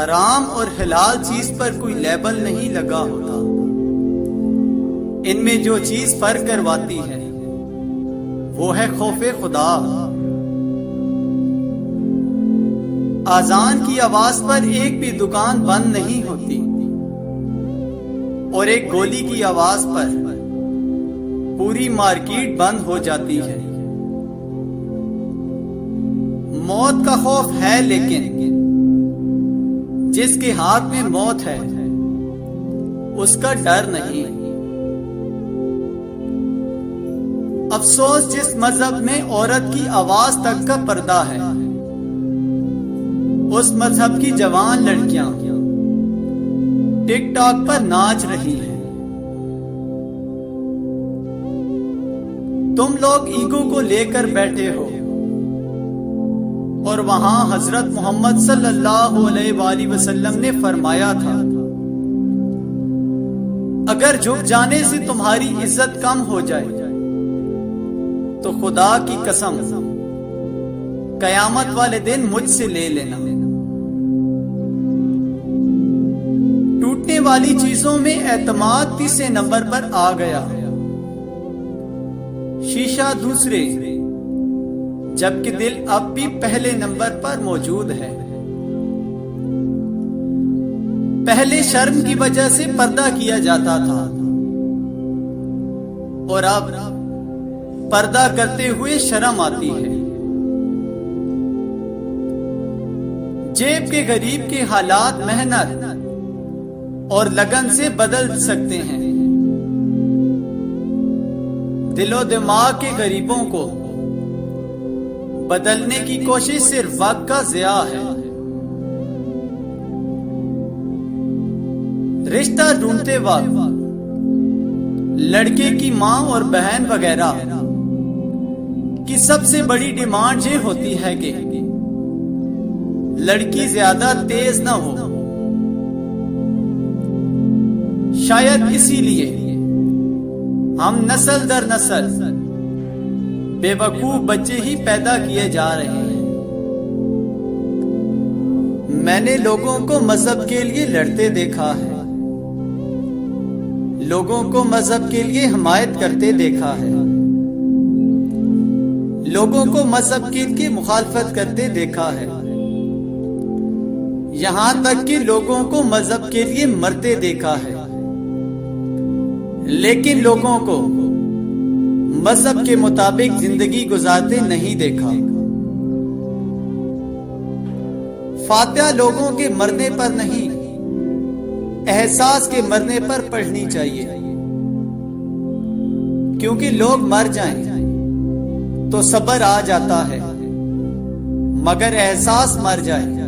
हराम और हलाल चीज पर कोई लेबल नहीं लगा होता। इनमें जो चीज फर्क करवाती है वो है खौफे खुदा। आजान की आवाज पर एक भी दुकान बंद नहीं होती और एक गोली की आवाज पर पूरी मार्केट बंद हो जाती है। मौत का खौफ है, लेकिन जिसके हाथ में मौत है उसका डर नहीं। अफसोस जिस मजहब में औरत की आवाज तक का पर्दा है, उस मजहब की जवान लड़कियां टिकटॉक पर नाच रही हैं। तुम लोग ईगो को लेकर बैठे हो और वहां हजरत मोहम्मद सल्लल्लाहु अलैहि वसल्लम ने फरमाया था, अगर झुक जाने से तुम्हारी इज्जत कम हो जाए तो खुदा की कसम कयामत वाले दिन मुझसे ले लेना। टूटने वाली चीजों में एतमाद तीसरे नंबर पर आ गया, शीशा दूसरे, जबकि दिल अब भी पहले नंबर पर मौजूद है। पहले शर्म की वजह से पर्दा किया जाता था और अब पर्दा करते हुए शर्म आती है। जेब के गरीब के हालात मेहनत और लगन से बदल सकते हैं। दिलो दिमाग के गरीबों को बदलने की कोशिश सिर्फ वक्त का ज़िया है। रिश्ता ढूंढते वक्त लड़के की माँ और बहन वगैरह की सबसे बड़ी डिमांड ये होती है कि लड़की ज्यादा तेज ना हो। शायद इसीलिए हम नस्ल दर नस्ल बेवकूफ बच्चे ही पैदा किए जा रहे हैं। मैंने लोगों को मजहब के लिए लड़ते देखा है, लोगों को मजहब के लिए हिमायत करते देखा है, लोगों को मजहब के लिए मुखालफत करते देखा है, यहां तक कि लोगों को मजहब के लिए मरते देखा है। लेकिन लोगों को मजहब के मुताबिक जिंदगी गुजारते नहीं देखा। फातिहा लोगों के मरने पर नहीं, एहसास के मरने पर पढ़नी चाहिए, क्योंकि लोग मर जाएं तो सब्र आ जाता है, मगर एहसास मर जाए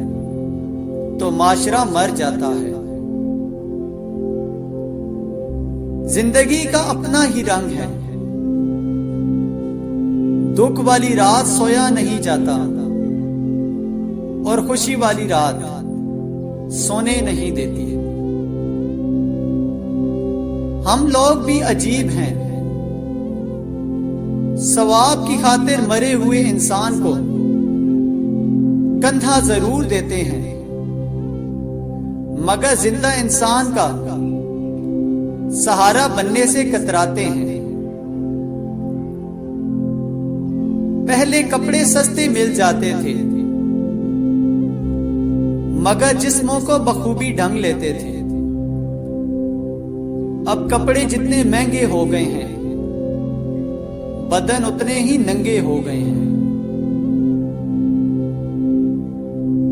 तो माशरा मर जाता है। जिंदगी का अपना ही रंग है। दुख वाली रात सोया नहीं जाता और खुशी वाली रात सोने नहीं देती। हम लोग भी अजीब हैं। सवाब की खातिर मरे हुए इंसान को कंधा जरूर देते हैं, मगर जिंदा इंसान का सहारा बनने से कतराते हैं। पहले कपड़े सस्ते मिल जाते थे, मगर जिस्मों को बखूबी ढंग लेते थे। अब कपड़े जितने महंगे हो गए हैं, बदन उतने ही नंगे हो गए हैं।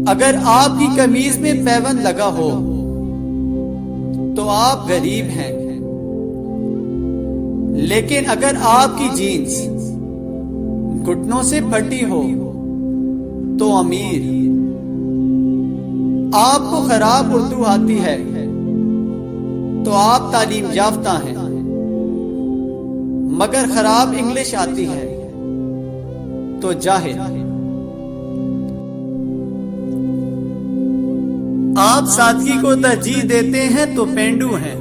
अगर आपकी कमीज में पैबंद लगा हो तो आप गरीब हैं, लेकिन अगर आपकी जीन्स घुटनों से फटी हो तो अमीर। आपको खराब उर्दू आती है तो आप तालीम याफ्ता हैं, मगर खराब इंग्लिश आती है तो जाहिल। आप सादगी को तरजीह देते हैं तो पेंडू हैं।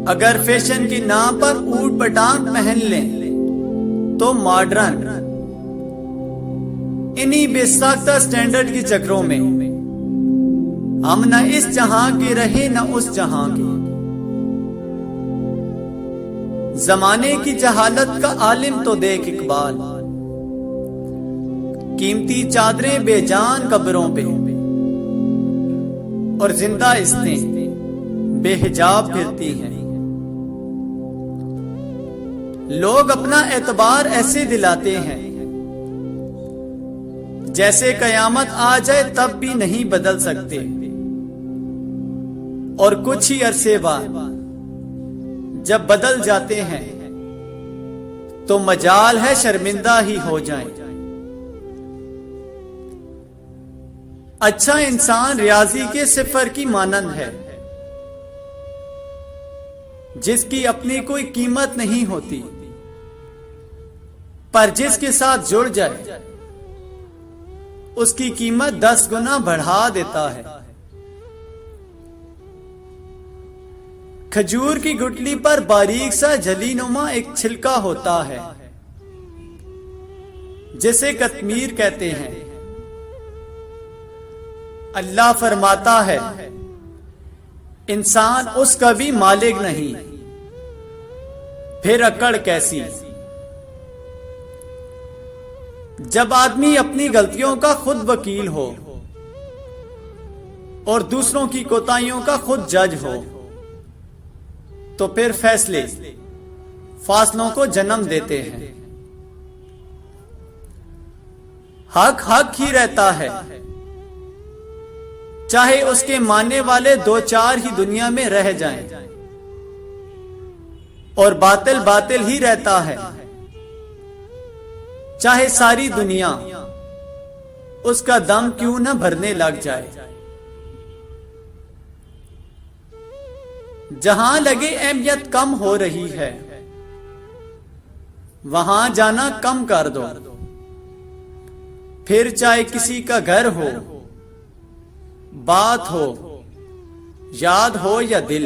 अगर फैशन के नाम पर ऊट पटांग पहन लें तो मॉडर्न। इन्हीं बेसाख्ता स्टैंडर्ड के चक्रों में हम न इस जहां के रहे न उस जहां के, जमाने की जहालत का आलिम तो देख इकबाल, कीमती चादरें बेजान कब्रों पे और जिंदा इस्तें बेहिजाब फिरती हैं। लोग अपना एतबार ऐसे दिलाते हैं जैसे कयामत आ जाए तब भी नहीं बदल सकते, और कुछ ही अरसे बाद जब बदल जाते हैं तो मजाल है शर्मिंदा ही हो जाएं। अच्छा इंसान रियाजी के सिफर की मानंद है, जिसकी अपनी कोई कीमत नहीं होती, पर जिसके साथ जुड़ जाए उसकी कीमत 10 गुना बढ़ा देता है। खजूर की गुठली पर बारीक सा जलीनुमा एक छिलका होता है जिसे कश्मीर कहते हैं। अल्लाह फरमाता है, इंसान उसका भी मालिक नहीं, फिर अकड़ कैसी। जब आदमी अपनी गलतियों का खुद वकील हो और दूसरों की कोताहियों का खुद जज हो, तो फिर फैसले फासलों को जन्म देते हैं। हक हक ही रहता है, चाहे उसके मानने वाले 2-4 ही दुनिया में रह जाएं, और बातिल बातिल ही रहता है, चाहे सारी दुनिया उसका दम क्यों न भरने लग जाए। जहां लगे अहमियत कम हो रही है, वहां जाना कम कर दो, फिर चाहे किसी का घर हो, बात हो, याद हो या दिल।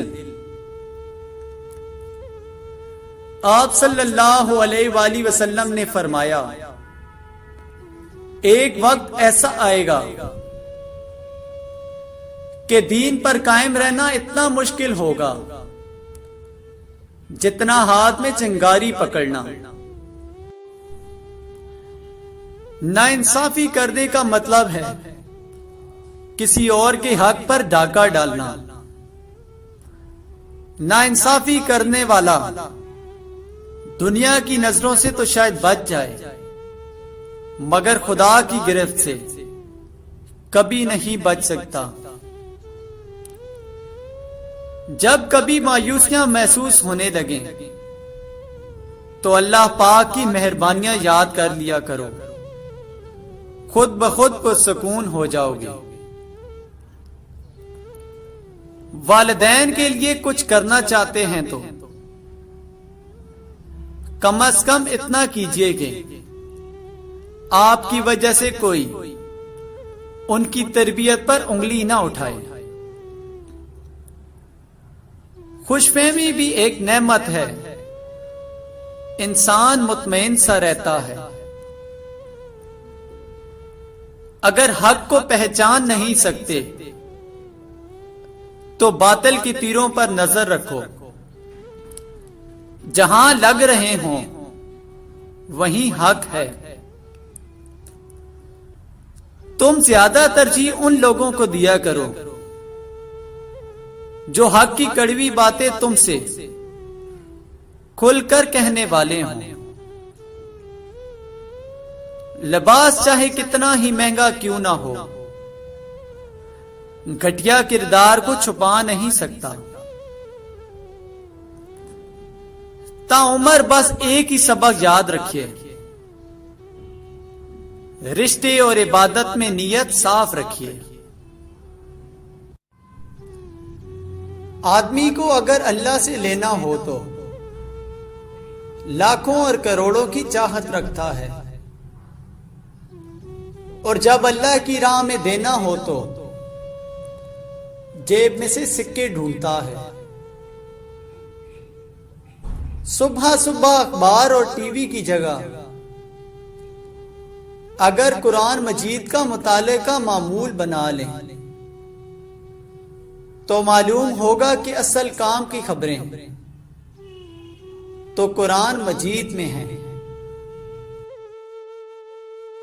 आप सल्लल्लाहु अलैहि वसल्लम ने फरमाया, एक वक्त ऐसा आएगा कि दीन पर कायम रहना इतना मुश्किल होगा जितना हाथ में चिंगारी पकड़ना। नाइंसाफी करने का मतलब है किसी और के हक पर डाका डालना। नाइंसाफी करने वाला दुनिया की नजरों से तो शायद बच जाए, मगर खुदा की गिरफ्त से कभी नहीं बच सकता। जब कभी मायूसियां महसूस होने लगे तो अल्लाह पाक की मेहरबानियां याद कर लिया करो, खुद ब खुद पुरसकून हो जाओगे। वालिदैन के लिए कुछ करना चाहते हैं तो कम अज कम इतना कीजिए कि आपकी वजह से कोई उनकी तरबियत पर उंगली ना उठाए। खुशफहमी भी एक नेमत है, इंसान मुतमईन सा रहता है। अगर हक को पहचान नहीं सकते तो बातिल की तीरों पर नजर रखो, जहां लग रहे हों वहीं हक है। तुम ज्यादा तरजीह उन लोगों को दिया करो जो हक की कड़वी बातें तुमसे खुलकर कहने वाले हों। लिबास चाहे कितना ही महंगा क्यों ना हो, घटिया किरदार को छुपा नहीं सकता। ताउमर बस एक ही सबक याद रखिए, रिश्ते और इबादत में नियत साफ रखिए। आदमी को अगर अल्लाह से लेना हो तो लाखों और करोड़ों की चाहत रखता है, और जब अल्लाह की राह में देना हो तो जेब में से सिक्के ढूंढता है। सुबह सुबह अखबार और टीवी की जगह अगर कुरान मजीद का मुताले का मामूल बना लें तो मालूम होगा कि असल काम की खबरें तो कुरान मजीद में हैं।